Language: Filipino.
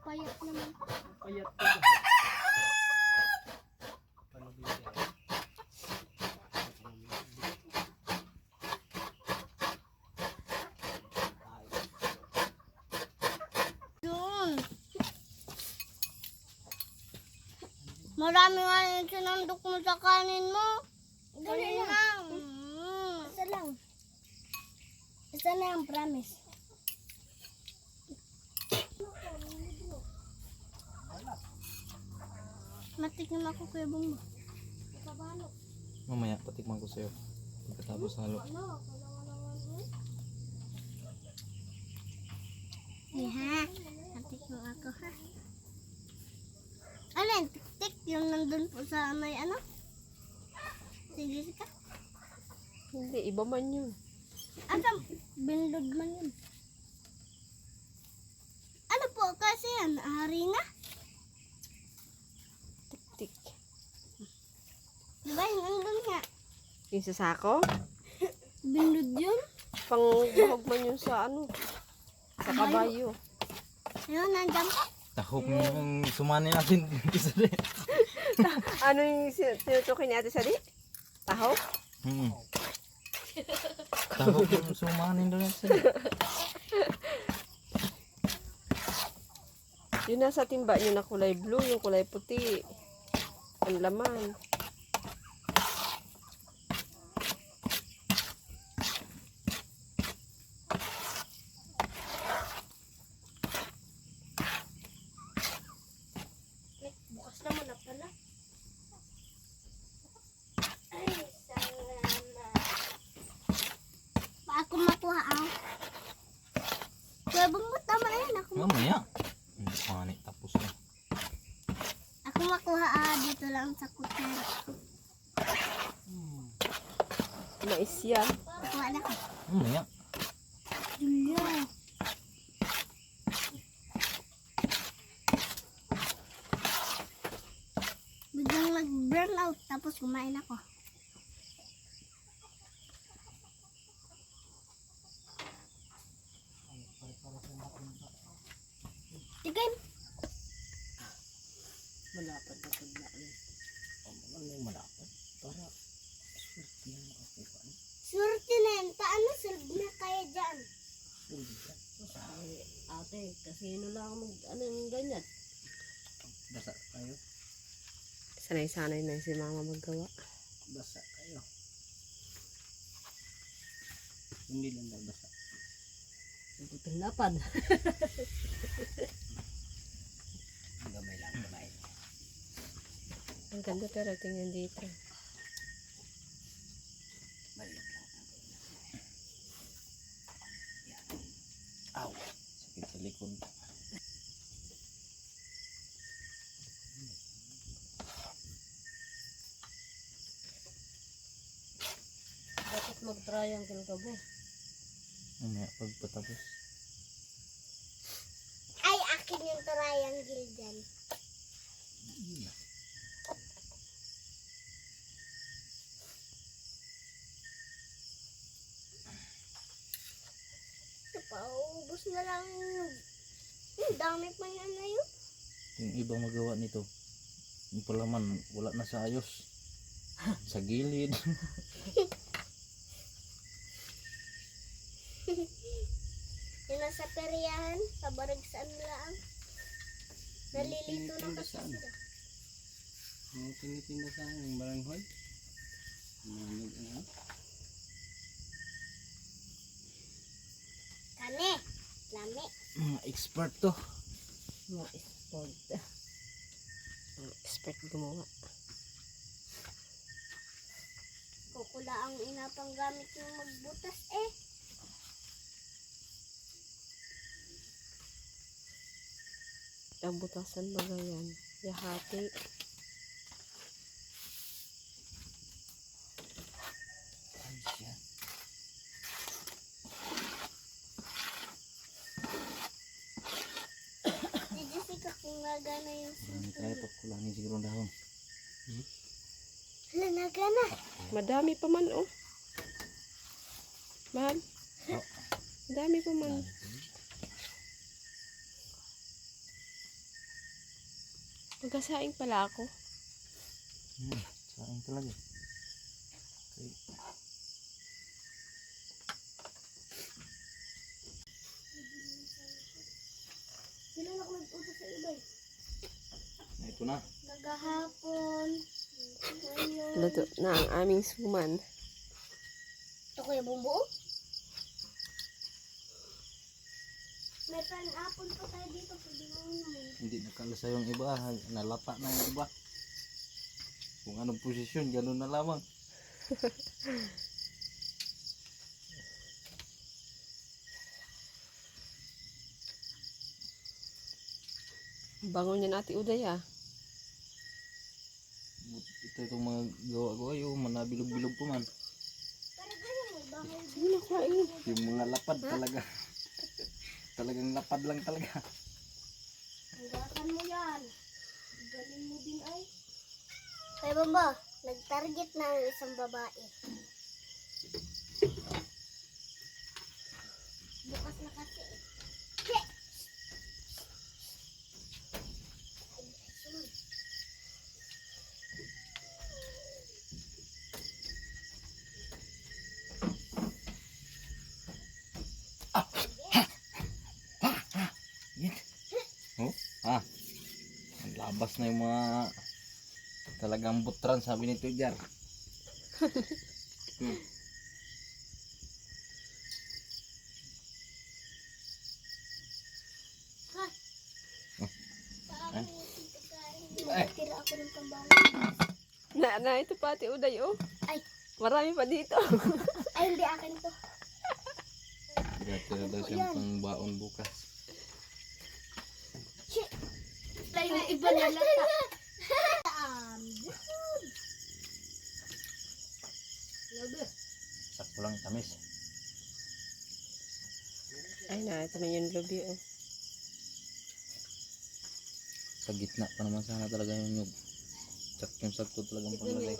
payat naman. Payat ko ba? Yun. Marami nga yung sinandok mo sa kanin mo. Dali lang. Isa lang. Isa lang, promise. Matikim ako kay Bumba. Mamaya patikman ko sa'yo. Pagkatapos halo. Ha? Matikim ako ha. Alin? Tik-tik yung nandun po sa may ano? Si Jessica? Hindi, iba man yun. Asa? Bindod man yun. Ano po kasi yan? Harina? Tik. Diba yung nandun nga? Yung sa sako? Bindod yun? Pang buhog man yun sa ano? Sa kabayo. Ayun, nandyan po. Tahop yung sumani natin. Isa rin. Ano yung tinutukoy ni Ate Sadi? Taho? Tahop yung sumani doon natin. Yun nasa timba yun na kulay blue, yung kulay puti. Ang laman. Bukas naman na pala. Ay, salamat. Pa ako makuha ang. Kaya bumot naman na yan. Mamaya. Sumani tapos na. Ako makuha dito lang sa kutsara. Mais yan. Makuha na ko. Mamaya. Julia. Biglang nag-burn out tapos kumain ako. Tigim. Malapad na pagla. Ano yung malapad? Para swerte yan ako pa. Swerte na yan. Paano solve na kaya dyan? Ate, kasi lang mag ano yung ganyan. Basa kayo. Sanay-sanay na si mama maggawa. Basa kayo. Hindi lang daw basa. Putol lapad. Gamay lang, gamay. Ang ganda pero tingnan dito. Maliit lang. Yan. Aw! Sakit sa likod. Dapat mag-triangle ka ba? Mamaya pagpatapos. Ay, akin yung triangle dyan. Paubos na lang. Dami pa yan na yun. Yung ibang magawa nito, yung palaman, wala na sa ayos. Sa gilid. Yung nasa peryahan, pabaragsan lang. Nalilito na kasi sila. Yung tinitinda sa akin, yung baranghoy. Kane, lami. Mga expert to. Mga expert. Mga expert gumawa. Kukula ang inapang gamit yung magbutas eh. Ang butasan ba yan? Yahati. Si Jessica kung nagana yung Marami tayo to. Kulangin siguro ang dahon. hala, nagana. Madami pa man oh. Mahal? Oh. Madami pa man. Dahon. Hala, nagana. Dahon. Dahon. Dahon. Dahon. Dahon. Dahon. Dahon. Dahon. Dahon. Dahon. Dahon. Dahon. Dahon. Dahon. Dahon. Dahon. Dahon. Dahon. Dahon. Hala, nagana. Magkasaing pala ako. Saing talaga. Okay. Sila na ako nag-utos sa iba eh. Ito na. Nagahapon. Ngayon. Luto na ang aming suman. Ito kuya bumbuo. May pan-apple pa tayo dito. Pwede mo naman. Hindi nakalasa yung iba. Nalata na yung iba. Kung anong posisyon, ganun na lamang. Bango niya na Ate Uday ah. Ito itong mga gawa-gawa yung manabilog-bilog po man. Para ganyan mo. Bakit? Sige na, kain. Yung mga lapad talaga. Talagang lapad lang talaga. Hanggakan mo yan. Galing mo din ay. Kaya bamba, nag-target na ang isang babae. Bukas na kasi eh. Che! Ay, suman. Yan. Oh, naglabas na yung mga talagang butran, sabi ni Tujar. Paano yung pagkain? Ay. Tira ako ng tambangan. Na, ito pa Ate Uday oh. Ay, Marami pa dito. ay hindi akin to. Tira daw siyang pang baon bukas. Che! Tayo na iba na lata. Sakto lang tamis. Ay na, ito na yung lubi oh. Sa gitna pa naman sana talaga yung nyug. Saktong sakto talagang pangalay.